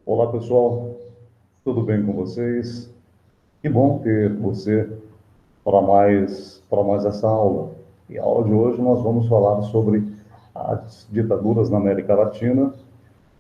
Olá, pessoal. Tudo bem com vocês? Que bom ter você para mais essa aula. E a aula de hoje nós vamos falar sobre as ditaduras na América Latina.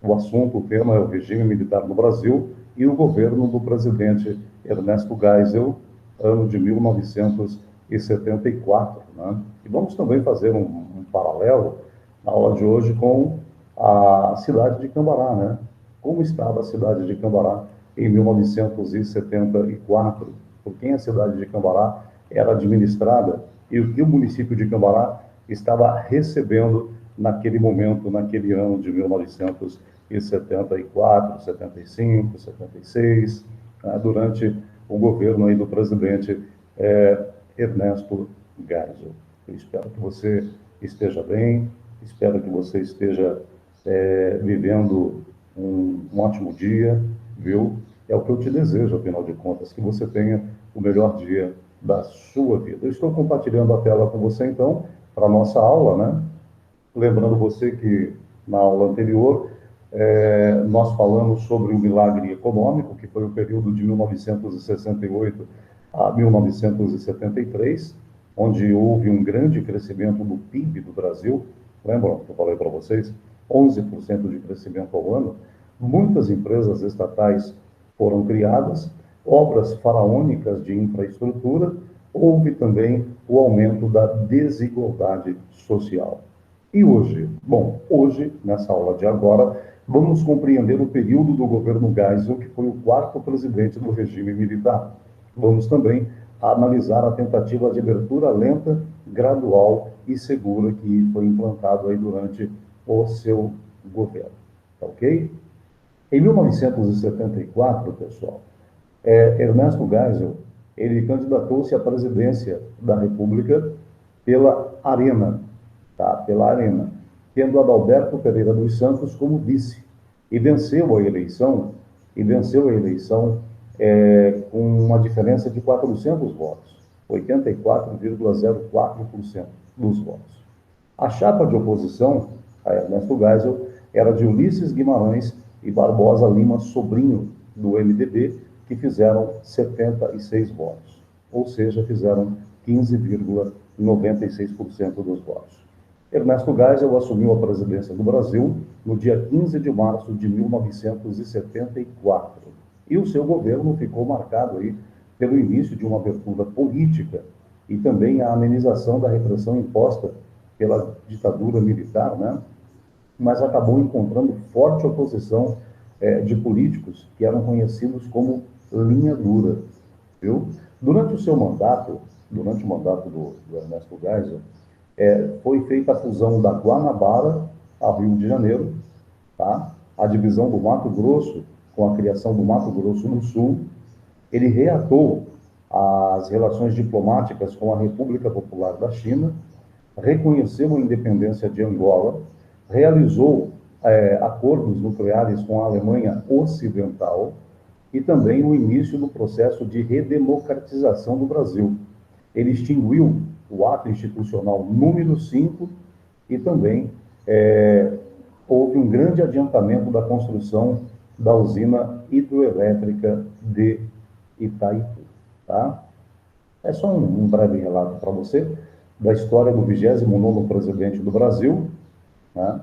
O assunto, o tema é o regime militar no Brasil e o governo do presidente Ernesto Geisel, ano de 1974, né? E vamos também fazer um paralelo na aula de hoje com a cidade de Cambará, né? Como estava a cidade de Cambará em 1974? Por quem a cidade de Cambará era administrada e o que o município de Cambará estava recebendo naquele momento, naquele ano de 1974, 75, 76, durante o governo aí do presidente Ernesto Geisel. Eu espero que você esteja bem, espero que você esteja vivendo um ótimo dia, viu? É o que eu te desejo, afinal de contas, que você tenha o melhor dia da sua vida. Eu estou compartilhando a tela com você, então, para a nossa aula, né? Lembrando você que na aula anterior nós falamos sobre o milagre econômico, que foi o período de 1968 a 1973, onde houve um grande crescimento do PIB do Brasil. Lembram que eu falei para vocês? 11% de crescimento ao ano. Muitas empresas estatais foram criadas, obras faraônicas de infraestrutura, houve também o aumento da desigualdade social. E hoje? Bom, hoje, nessa aula de agora, vamos compreender o período do governo Geisel, que foi o quarto presidente do regime militar. Vamos também analisar a tentativa de abertura lenta, gradual e segura que foi implantado aí durante o seu governo. Tá ok? Em 1974, pessoal, Ernesto Geisel, ele candidatou-se à presidência da República pela Arena, tá? Pela Arena, tendo Adalberto Pereira dos Santos como vice, e venceu a eleição com uma diferença de 400 votos, 84,04% dos votos. A chapa de oposição a Ernesto Geisel era de Ulisses Guimarães e Barbosa Lima Sobrinho, do MDB, que fizeram 76 votos, ou seja, fizeram 15,96% dos votos. Ernesto Geisel assumiu a presidência do Brasil no dia 15 de março de 1974. E o seu governo ficou marcado aí pelo início de uma abertura política e também a amenização da repressão imposta pela ditadura militar, né? Mas acabou encontrando forte oposição de políticos que eram conhecidos como linha dura, viu? Durante o mandato do Ernesto Geisel, foi feita a fusão da Guanabara ao Rio de Janeiro, tá? A divisão do Mato Grosso com a criação do Mato Grosso do Sul. Ele reatou as relações diplomáticas com a República Popular da China, reconheceu a independência de Angola, realizou acordos nucleares com a Alemanha Ocidental e também o início do processo de redemocratização do Brasil. Ele extinguiu o ato institucional número 5 e também houve um grande adiantamento da construção da usina hidroelétrica de Itaipu. Tá? É só um breve relato para você da história do 29º presidente do Brasil, né?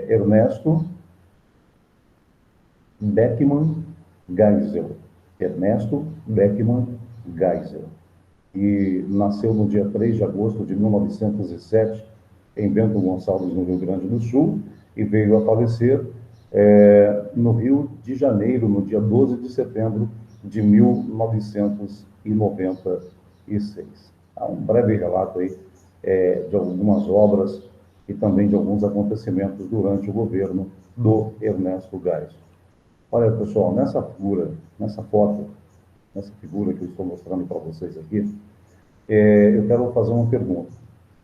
Ernesto Beckman Geisel. Ernesto Beckman Geisel. E nasceu no dia 3 de agosto de 1907, em Bento Gonçalves, no Rio Grande do Sul, e veio a falecer no Rio de Janeiro, no dia 12 de setembro de 1996. Há um breve relato aí de algumas obras e também de alguns acontecimentos durante o governo do Ernesto Geisel. Olha, pessoal, nessa foto, nessa figura que eu estou mostrando para vocês aqui, eu quero fazer uma pergunta.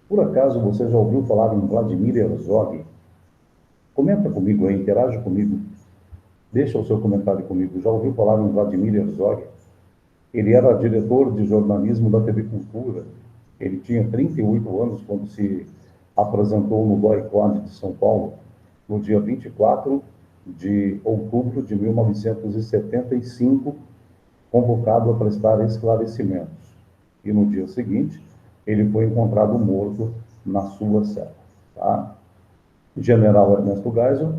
Por acaso você já ouviu falar em Vladimir Herzog? Comenta comigo aí, interage comigo. Deixa o seu comentário comigo. Já ouviu falar em Vladimir Herzog? Ele era diretor de jornalismo da TV Cultura. Ele tinha 38 anos quando se apresentou no Boicode de São Paulo, no dia 24 de outubro de 1975, convocado a prestar esclarecimentos. E no dia seguinte, ele foi encontrado morto na sua cela. Tá? General Ernesto Geisel,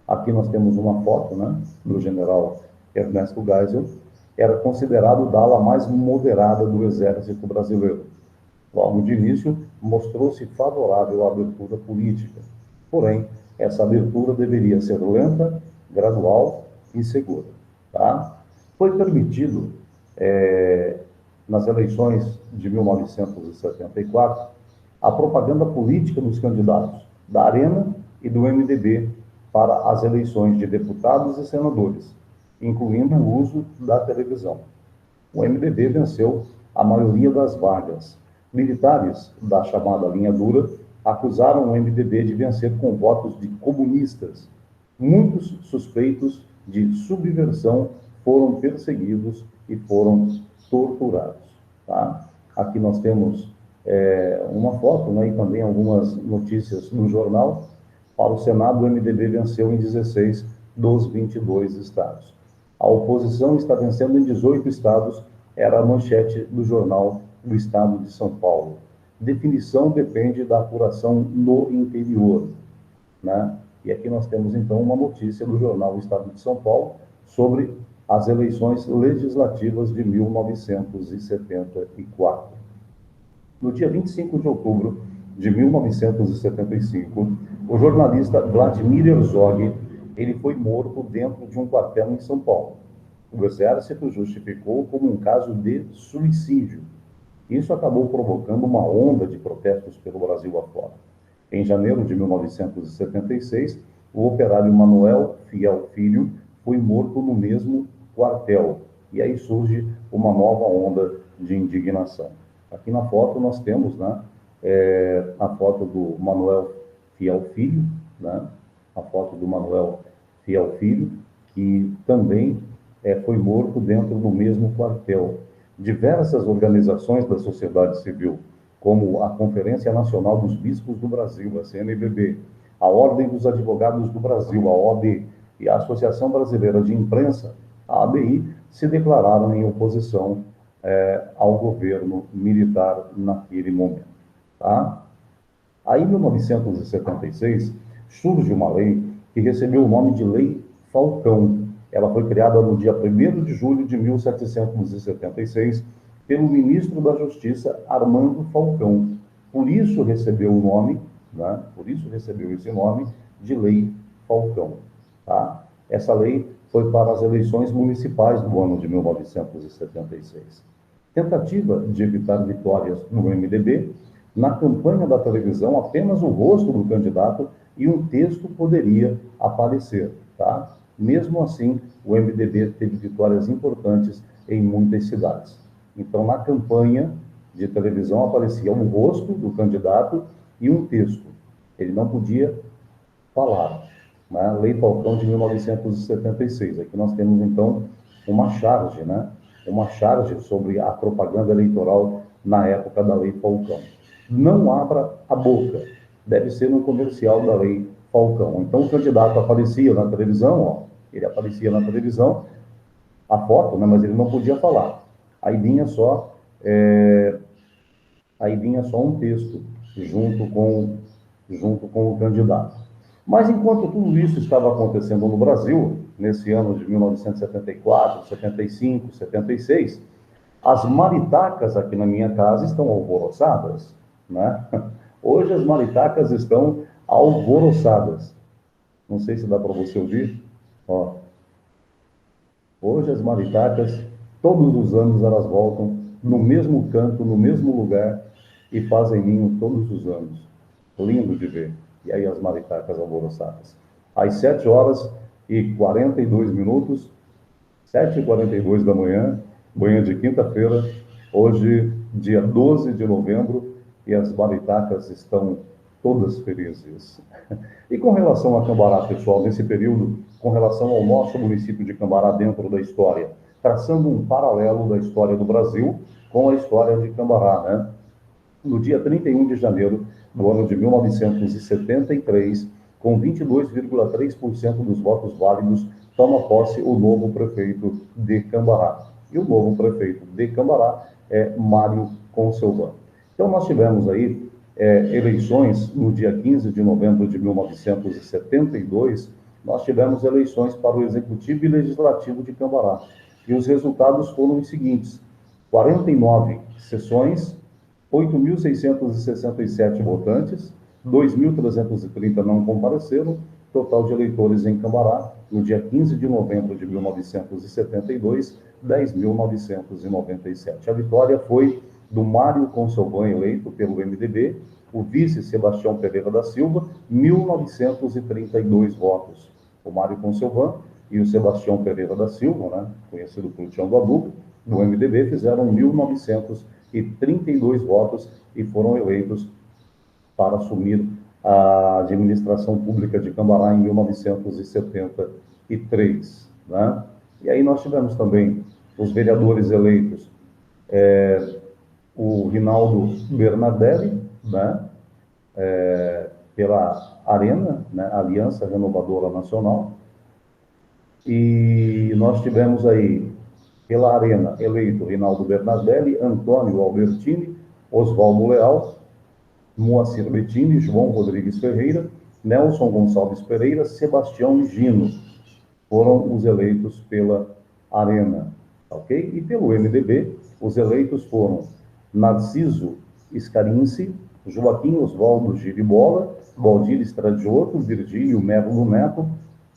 aqui nós temos uma foto, né, do general Ernesto Geisel, era considerado da ala mais moderada do Exército Brasileiro. Logo de início, mostrou-se favorável à abertura política. Porém, essa abertura deveria ser lenta, gradual e segura. Tá? Foi permitido, nas eleições de 1974, a propaganda política dos candidatos da Arena e do MDB para as eleições de deputados e senadores, incluindo o uso da televisão. O MDB venceu a maioria das vagas. Militares da chamada linha dura acusaram o MDB de vencer com votos de comunistas. Muitos suspeitos de subversão foram perseguidos e foram torturados. Tá? Aqui nós temos uma foto, né, e também algumas notícias no jornal. Para o Senado, o MDB venceu em 16 dos 22 estados. A oposição está vencendo em 18 estados, era a manchete do jornal do estado de São Paulo. Definição depende da apuração no interior, né? E aqui nós temos, então, uma notícia do jornal do estado de São Paulo sobre as eleições legislativas de 1974. No dia 25 de outubro de 1975, o jornalista Vladimir Herzog, ele foi morto dentro de um quartel em São Paulo. O Exército justificou como um caso de suicídio. Isso acabou provocando uma onda de protestos pelo Brasil afora. Em janeiro de 1976, o operário Manuel Fiel Filho foi morto no mesmo quartel. E aí surge uma nova onda de indignação. Aqui na foto nós temos, né, a foto do Manuel Fiel Filho, né, a foto do Manuel Fiel Filho, que também foi morto dentro do mesmo quartel. Diversas organizações da sociedade civil, como a Conferência Nacional dos Bispos do Brasil, a CNBB, a Ordem dos Advogados do Brasil, a OAB, e a Associação Brasileira de Imprensa, a ABI, se declararam em oposição ao governo militar naquele momento. Tá? Aí, em 1976, surge uma lei que recebeu o nome de Lei Falcão. Ela foi criada no dia 1º de julho de 1776 pelo ministro da Justiça, Armando Falcão. Por isso recebeu o nome, né? Por isso recebeu esse nome de Lei Falcão. Tá? Essa lei foi para as eleições municipais do ano de 1976. Tentativa de evitar vitórias no MDB. Na campanha da televisão, apenas o rosto do candidato e um texto poderia aparecer. Tá? Mesmo assim, o MDB teve vitórias importantes em muitas cidades. Então, na campanha de televisão, aparecia o rosto do candidato e um texto. Ele não podia falar. Né? Lei Falcão de 1976. Aqui nós temos, então, uma charge, né? Uma charge sobre a propaganda eleitoral na época da Lei Falcão. Não abra a boca. Deve ser no comercial da Lei Falcão. Então, o candidato aparecia na televisão, ó, ele aparecia na televisão, a foto, né, mas ele não podia falar. Aí vinha só um texto junto com o candidato. Mas enquanto tudo isso estava acontecendo no Brasil, nesse ano de 1974, 75, 76, as maritacas aqui na minha casa estão alvoroçadas, né? Hoje as maritacas estão alvoroçadas. Não sei se dá para você ouvir. Ó. Hoje as maritacas, todos os anos elas voltam no mesmo canto, no mesmo lugar e fazem ninho todos os anos. Lindo de ver. E aí as maritacas alvoroçadas. Às 7h42, 7h42 da manhã, manhã de quinta-feira, hoje, dia 12 de novembro, e as maritacas estão todas felizes. E com relação a Cambará, pessoal, nesse período, com relação ao nosso município de Cambará dentro da história, traçando um paralelo da história do Brasil com a história de Cambará, né? No dia 31 de janeiro do ano de 1973, com 22,3% dos votos válidos, toma posse o novo prefeito de Cambará. E o novo prefeito de Cambará é Mário Conselvan. Então, nós tivemos aí eleições no dia 15 de novembro de 1972, nós tivemos eleições para o Executivo e Legislativo de Cambará. E os resultados foram os seguintes: 49 sessões, 8.667 votantes, 2.330 não compareceram, total de eleitores em Cambará, no dia 15 de novembro de 1972, 10.997. A vitória foi do Mário Conselvan, eleito pelo MDB, o vice Sebastião Pereira da Silva, 1.932 votos. O Mário Conselvan e o Sebastião Pereira da Silva, né, conhecido por Tião do Adubo, do MDB, fizeram 1.932 votos e foram eleitos para assumir a administração pública de Cambará em 1973. Né? E aí nós tivemos também os vereadores eleitos, o Rinaldo Bernardelli, né? Pela Arena, né? Aliança Renovadora Nacional, e nós tivemos aí, pela Arena, eleito Rinaldo Bernardelli, Antônio Albertini, Oswaldo Leal, Moacir Bettini, João Rodrigues Ferreira, Nelson Gonçalves Pereira, Sebastião Gino, foram os eleitos pela Arena, ok? E pelo MDB, os eleitos foram Narciso Scarinci, Joaquim Oswaldo Giribola, Valdir Estradioto, Virgílio Melo Neto,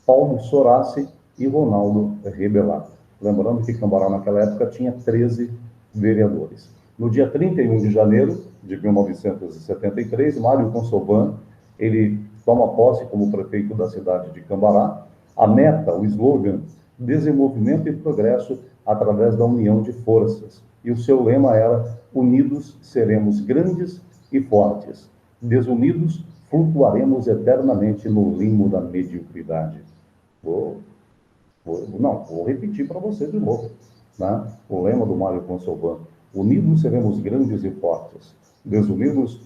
Paulo Sorace e Ronaldo Rebelar. Lembrando que Cambará naquela época tinha 13 vereadores. No dia 31 de janeiro de 1973, Mário Conselvan, ele toma posse como prefeito da cidade de Cambará. A meta, o slogan, desenvolvimento e progresso através da união de forças. E o seu lema era: unidos seremos grandes e fortes, desunidos flutuaremos eternamente no limbo da mediocridade. Vou repetir para você de novo, né? O lema do Mário Conselvan: unidos seremos grandes e fortes, desunidos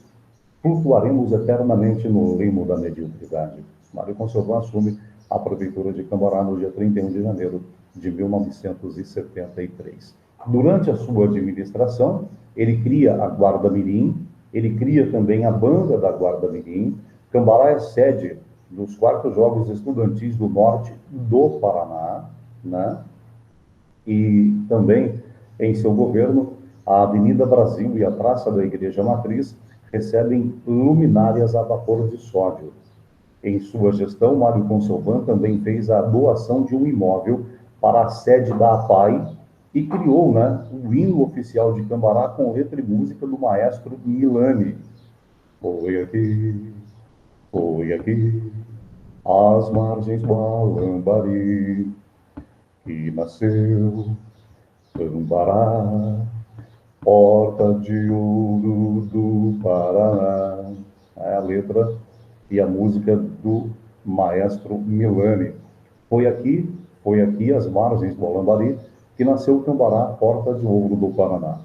flutuaremos eternamente no limbo da mediocridade. Mário Conselvan assume a prefeitura de Cambará no dia 31 de janeiro de 1973. Durante a sua administração, ele cria a Guarda Mirim, ele cria também a Banda da Guarda Mirim. Cambará é sede dos 4 Jogos Estudantis do Norte do Paraná, né? E também, em seu governo, a Avenida Brasil e a Praça da Igreja Matriz recebem luminárias a vapor de sódio. Em sua gestão, Mário Conselvan também fez a doação de um imóvel para a sede da APAI e criou, né, o hino oficial de Cambará com letra e música do maestro Milani. Foi aqui, às margens do Alambari, que nasceu Cambará, porta de ouro do Paraná. É a letra e a música do maestro Milani. Foi aqui, às margens do Alambari, que nasceu Cambará, porta de ouro do Paraná.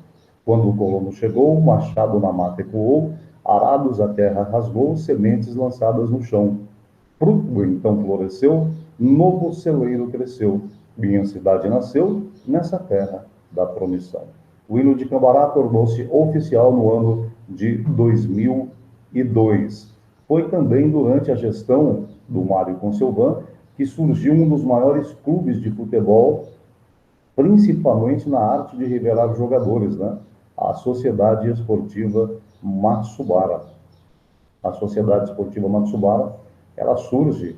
Quando o colono chegou, machado na mata ecoou, arados a terra rasgou, sementes lançadas no chão. Fruto então floresceu, novo celeiro cresceu, minha cidade nasceu nessa terra da promissão. O hino de Cambará tornou-se oficial no ano de 2002. Foi também durante a gestão do Mário Conselvan que surgiu um dos maiores clubes de futebol, principalmente na arte de revelar jogadores, né? A Sociedade Esportiva Matsubara. A Sociedade Esportiva Matsubara, ela surge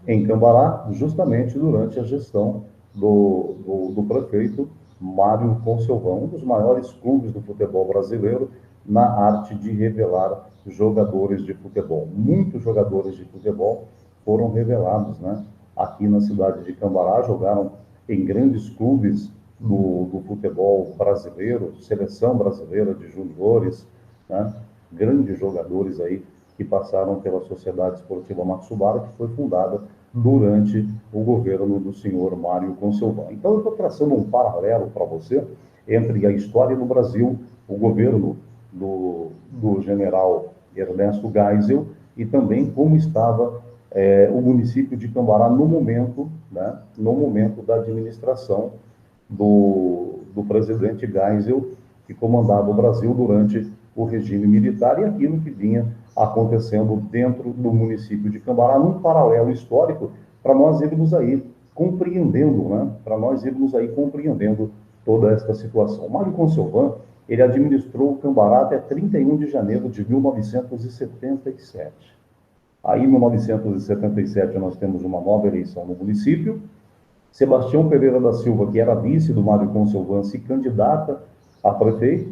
em Cambará justamente durante a gestão do prefeito Mário Conselvan, um dos maiores clubes do futebol brasileiro na arte de revelar jogadores de futebol. Muitos jogadores de futebol foram revelados, né? Aqui na cidade de Cambará, jogaram em grandes clubes do futebol brasileiro, seleção brasileira de juniores, né? Grandes jogadores aí que passaram pela Sociedade Esportiva Matsubara, que foi fundada durante o governo do senhor Mário Conselvan. Então, eu estou traçando um paralelo para você entre a história do Brasil, o governo do general Ernesto Geisel e também como estava o município de Cambará no momento, né, no momento da administração do presidente Geisel, que comandava o Brasil durante o regime militar, e aquilo que vinha acontecendo dentro do município de Cambará, num paralelo histórico, para nós irmos aí compreendendo, né, para nós irmos aí compreendendo toda esta situação. Mário Conselvan, ele administrou Cambará até 31 de janeiro de 1977. Aí, em 1977, nós temos uma nova eleição no município. Sebastião Pereira da Silva, que era vice do Mário Conselvan, se candidata a prefeito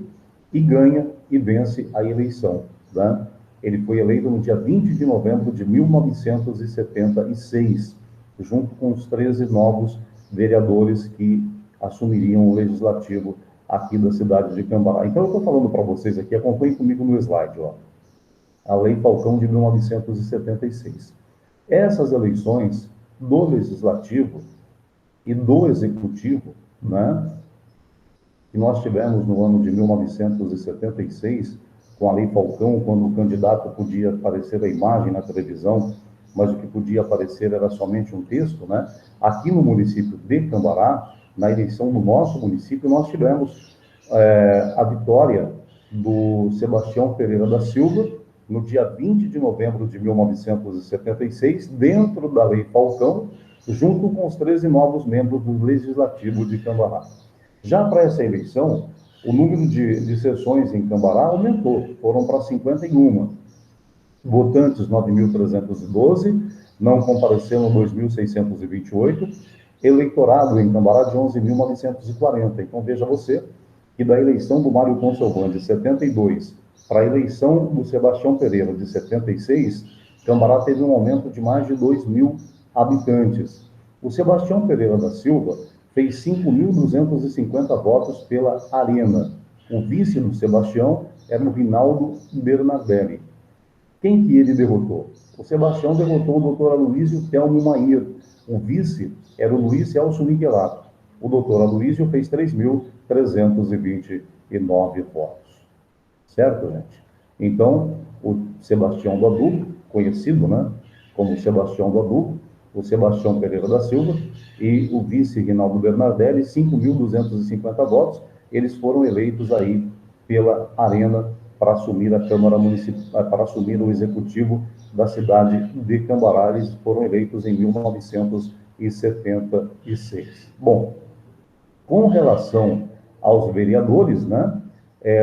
e ganha e vence a eleição, né? Ele foi eleito no dia 20 de novembro de 1976, junto com os 13 novos vereadores que assumiriam o legislativo aqui da cidade de Cambará. Então, eu estou falando para vocês aqui, acompanhem comigo no slide, ó. A Lei Falcão de 1976. Essas eleições do Legislativo e do Executivo, né, que nós tivemos no ano de 1976, com a Lei Falcão, quando o candidato podia aparecer a imagem na televisão, mas o que podia aparecer era somente um texto, né? Aqui no município de Cambará, na eleição do nosso município, nós tivemos a vitória do Sebastião Pereira da Silva, no dia 20 de novembro de 1976, dentro da Lei Falcão, junto com os 13 novos membros do Legislativo de Cambará. Já para essa eleição, o número de sessões em Cambará aumentou, foram para 51. Votantes 9.312, não compareceram 2.628, eleitorado em Cambará de 11.940. Então, veja você que da eleição do Mário Conselvan de 72 para a eleição do Sebastião Pereira de 76, Cambará teve um aumento de mais de 2.000 habitantes. O Sebastião Pereira da Silva fez 5.250 votos pela Arena. O vice do Sebastião era o Rinaldo Bernardelli. Quem que ele derrotou? O Sebastião derrotou o doutor Aloysio Telmo Mair. O vice era o Luiz Celso Miguelato. O doutor Aloysio fez 3.329 votos. Certo, gente? Então, o Sebastião do Adubo, conhecido, né, como Sebastião do Adubo, o Sebastião Pereira da Silva e o vice Rinaldo Bernardelli, 5.250 votos, eles foram eleitos aí pela Arena para assumir a Câmara Municipal, para assumir o executivo da cidade de Cambará. Eles foram eleitos em 1976. Bom, com relação aos vereadores, né,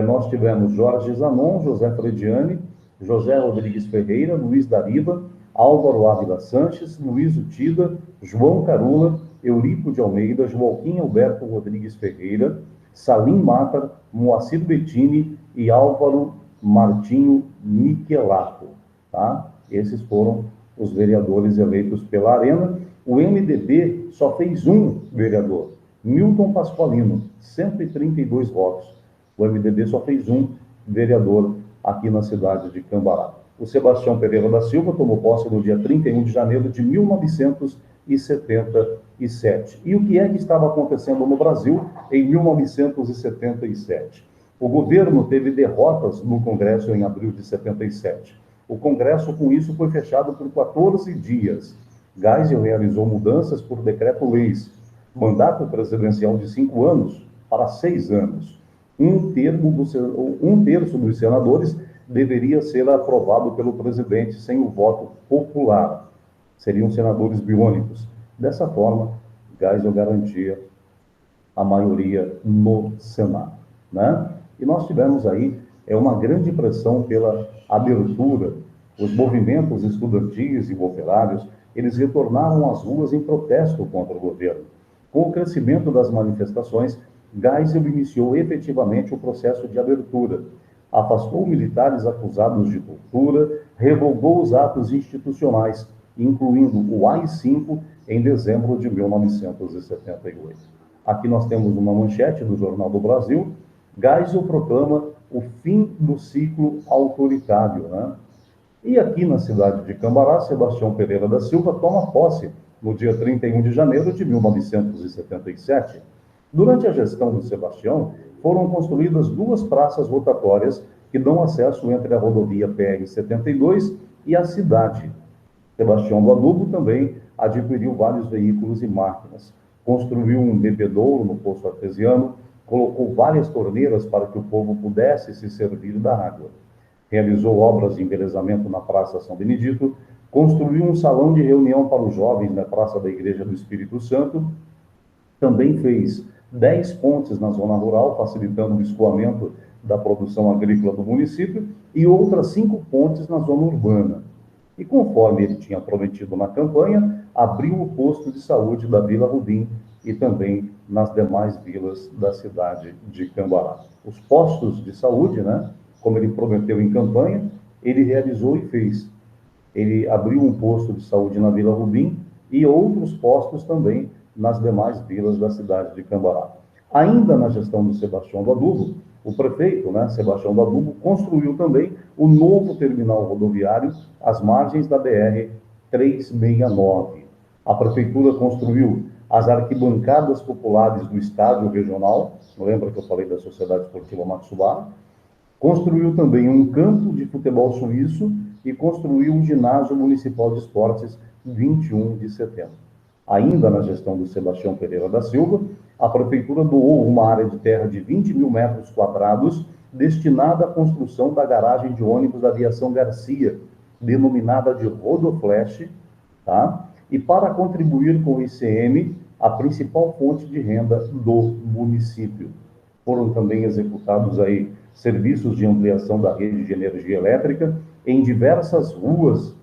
nós tivemos Jorge Zanon, José Frediani, José Rodrigues Ferreira, Luiz Dariba, Álvaro Ávila Sanches, Luiz Utida, João Carula, Eurico de Almeida, Joaquim Alberto Rodrigues Ferreira, Salim Matar, Moacir Bettini e Álvaro Martinho Michelato, tá? Esses foram os vereadores eleitos pela Arena. O MDB só fez um vereador, Milton Pasqualino, 132 votos. O MDB só fez um vereador aqui na cidade de Cambará. O Sebastião Pereira da Silva tomou posse no dia 31 de janeiro de 1977. E o que é que estava acontecendo no Brasil em 1977? O governo teve derrotas no Congresso em abril de 77. O Congresso, com isso, foi fechado por 14 dias. Geisel realizou mudanças por decreto-leis. Mandato presidencial de 5 anos para 6 anos. Um terço dos senadores deveria ser aprovado pelo presidente sem o voto popular. Seriam senadores biônicos. Dessa forma, Geisel garantia a maioria no Senado, né? E nós tivemos aí uma grande pressão pela abertura. Os movimentos estudantis e operários, eles retornaram às ruas em protesto contra o governo. Com o crescimento das manifestações, Geisel iniciou efetivamente o processo de abertura. Afastou militares acusados de tortura, revogou os atos institucionais, incluindo o AI-5 em dezembro de 1978. Aqui nós temos uma manchete do Jornal do Brasil. Geisel proclama o fim do ciclo autoritário, né? E aqui na cidade de Cambará, Sebastião Pereira da Silva toma posse no dia 31 de janeiro de 1977. Durante a gestão do Sebastião, foram construídas 2 praças rotatórias que dão acesso entre a rodovia PR-72 e a cidade. Sebastião do Adubo também adquiriu vários veículos e máquinas, construiu um bebedouro no poço artesiano, colocou várias torneiras para que o povo pudesse se servir da água. Realizou obras de embelezamento na Praça São Benedito, construiu um salão de reunião para os jovens na Praça da Igreja do Espírito Santo, também fez 10 pontes na zona rural, facilitando o escoamento da produção agrícola do município, e outras 5 pontes na zona urbana. E conforme ele tinha prometido na campanha, abriu o posto de saúde da Vila Rubim e também nas demais vilas da cidade de Cambará. Os postos de saúde, né, como ele prometeu em campanha, ele realizou e fez. Ele abriu um posto de saúde na Vila Rubim e outros postos também nas demais vilas da cidade de Cambará. Ainda na gestão do Sebastião do Adubo, o prefeito, né, Sebastião do Adubo, construiu também o novo terminal rodoviário às margens da BR-369. A prefeitura construiu as arquibancadas populares do estádio regional, lembra que eu falei da Sociedade Esportiva Matsubara? Construiu também um campo de futebol suíço e construiu um ginásio municipal de esportes 21 de setembro. Ainda na gestão do Sebastião Pereira da Silva, a prefeitura doou uma área de terra de 20 mil metros quadrados destinada à construção da garagem de ônibus da Aviação Garcia, denominada de Rodoflash, tá? E para contribuir com o ICM, a principal fonte de renda do município. Foram também executados aí serviços de ampliação da rede de energia elétrica em diversas ruas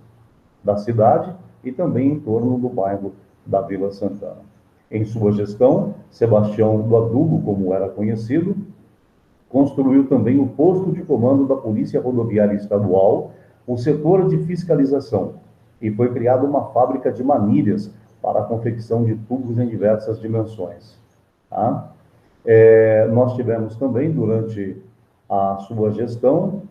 da cidade e também em torno do bairro da Vila Santana. Em sua gestão, Sebastião do Adubo, como era conhecido, construiu também o posto de comando da Polícia Rodoviária Estadual, o setor de fiscalização, e foi criada uma fábrica de manilhas para a confecção de tubos em diversas dimensões. Tá? Nós tivemos também, durante a sua gestão,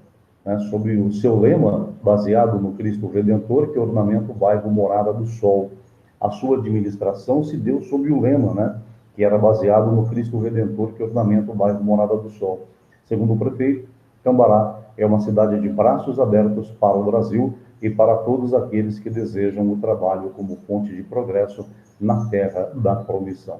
né, sobre o seu lema, baseado no Cristo Redentor, que ornamenta o bairro Morada do Sol. A sua administração se deu sob o lema, né, que era baseado no Cristo Redentor, que ornamenta o bairro Morada do Sol. Segundo o prefeito, Cambará é uma cidade de braços abertos para o Brasil e para todos aqueles que desejam o trabalho como fonte de progresso na terra da promissão.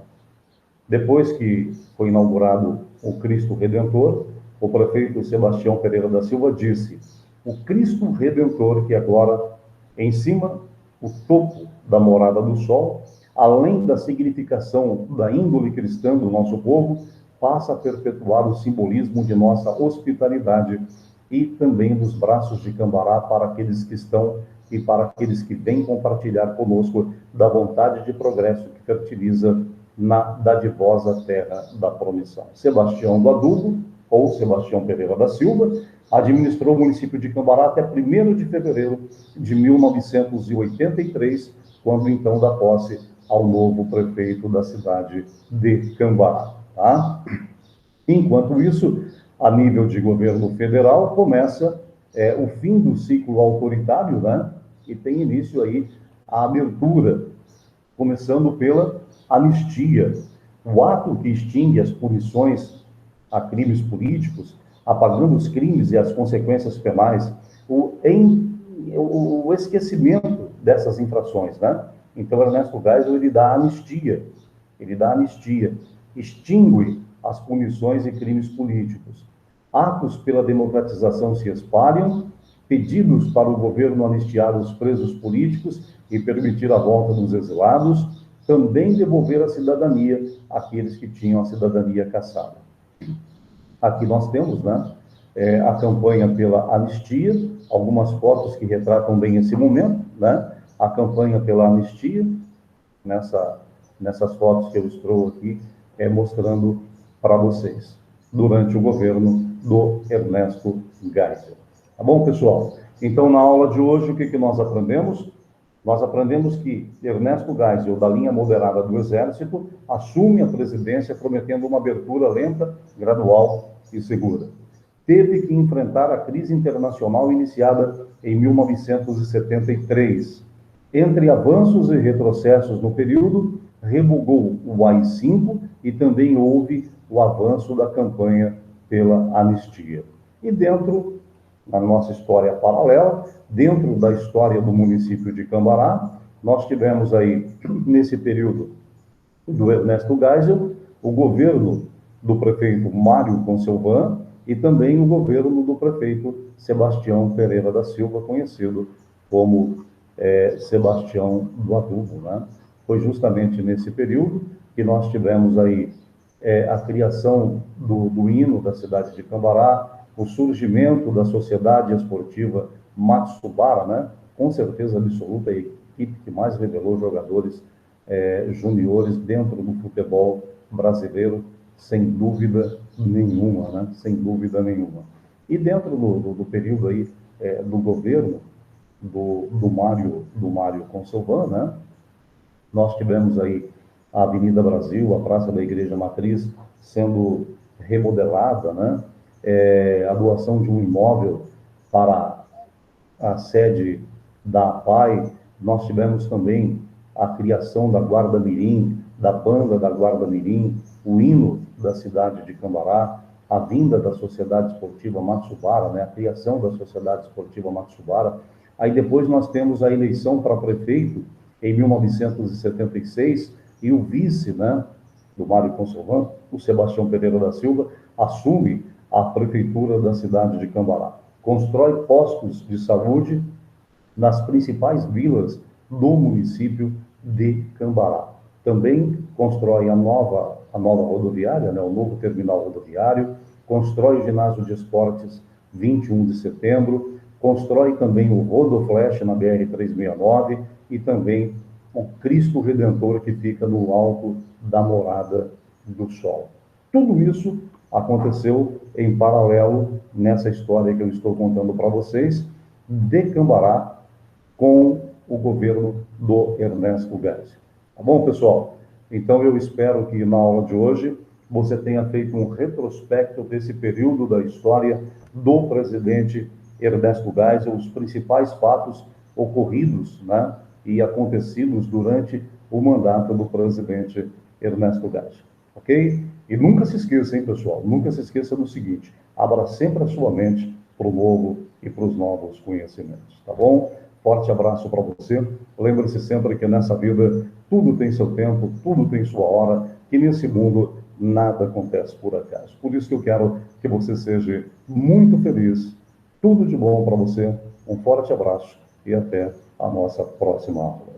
Depois que foi inaugurado o Cristo Redentor, o prefeito Sebastião Pereira da Silva disse: o Cristo Redentor, que agora em cima, o topo da Morada do Sol, além da significação da índole cristã do nosso povo, passa a perpetuar o simbolismo de nossa hospitalidade e também dos braços de Cambará para aqueles que estão e para aqueles que vêm compartilhar conosco da vontade de progresso que fertiliza na dadivosa terra da promissão. Sebastião do Adubo, ou Sebastião Pereira da Silva, administrou o município de Cambará até 1º de fevereiro de 1983, quando então dá posse ao novo prefeito da cidade de Cambará. Tá? Enquanto isso, a nível de governo federal, começa o fim do ciclo autoritário, né? E tem início aí a abertura, começando pela anistia, o ato que extingue as punições a crimes políticos, apagando os crimes e as consequências penais, o esquecimento dessas infrações, né? Então, Ernesto Geisel, ele dá anistia, extingue as punições e crimes políticos. Atos pela democratização se espalham, pedidos para o governo anistiar os presos políticos e permitir a volta dos exilados, também devolver a cidadania àqueles que tinham a cidadania cassada. Aqui nós temos, né, a campanha pela anistia, algumas fotos que retratam bem esse momento, né, a campanha pela anistia, nessas fotos que eu estou aqui mostrando para vocês, durante o governo do Ernesto Geisel. Tá bom, pessoal? Então, na aula de hoje, o que nós aprendemos? Nós aprendemos que Ernesto Geisel, da linha moderada do Exército, assume a presidência prometendo uma abertura lenta, gradual e segura. Teve que enfrentar a crise internacional iniciada em 1973. Entre avanços e retrocessos no período, revogou o AI-5 e também houve o avanço da campanha pela anistia. E dentro na nossa história paralela, dentro da história do município de Cambará, nós tivemos aí, nesse período do Ernesto Geisel, o governo do prefeito Mário Conselvan e também o governo do prefeito Sebastião Pereira da Silva, conhecido como Sebastião do Adubo, né? Foi justamente nesse período que nós tivemos aí a criação do hino da cidade de Cambará, o surgimento da Sociedade Esportiva Matsubara, né? Com certeza absoluta, a equipe que mais revelou jogadores juniores dentro do futebol brasileiro, sem dúvida nenhuma, né? Sem dúvida nenhuma. E dentro do período aí do governo do Mário Conselvan, né? Nós tivemos aí a Avenida Brasil, a Praça da Igreja Matriz, sendo remodelada, né? A doação de um imóvel para a sede da APAI. Nós tivemos também a criação da Guarda Mirim, da banda da Guarda Mirim, o hino da cidade de Cambará, a vinda da Sociedade Esportiva Matsubara, né? A criação da Sociedade Esportiva Matsubara. Aí depois nós temos a eleição para prefeito, em 1976, e o vice, né, do Mário Conselvan, o Sebastião Pereira da Silva, assume a prefeitura da cidade de Cambará. Constrói postos de saúde nas principais vilas do município de Cambará. Também constrói a nova rodoviária, né, o novo terminal rodoviário, constrói o ginásio de esportes 21 de setembro, constrói também o Rodoflash na BR-369 e também o Cristo Redentor que fica no alto da Morada do Sol. Tudo isso aconteceu em paralelo nessa história que eu estou contando para vocês, de Cambará, com o governo do Ernesto Geisel. Tá bom, pessoal? Então, eu espero que na aula de hoje você tenha feito um retrospecto desse período da história do presidente Ernesto Geisel, os principais fatos ocorridos, né, e acontecidos durante o mandato do presidente Ernesto Geisel. Ok? E nunca se esqueça, hein, pessoal? Nunca se esqueça do seguinte: abra sempre a sua mente para o novo e para os novos conhecimentos, tá bom? Forte abraço para você. Lembre-se sempre que nessa vida tudo tem seu tempo, tudo tem sua hora, que nesse mundo nada acontece por acaso. Por isso que eu quero que você seja muito feliz. Tudo de bom para você. Um forte abraço e até a nossa próxima aula.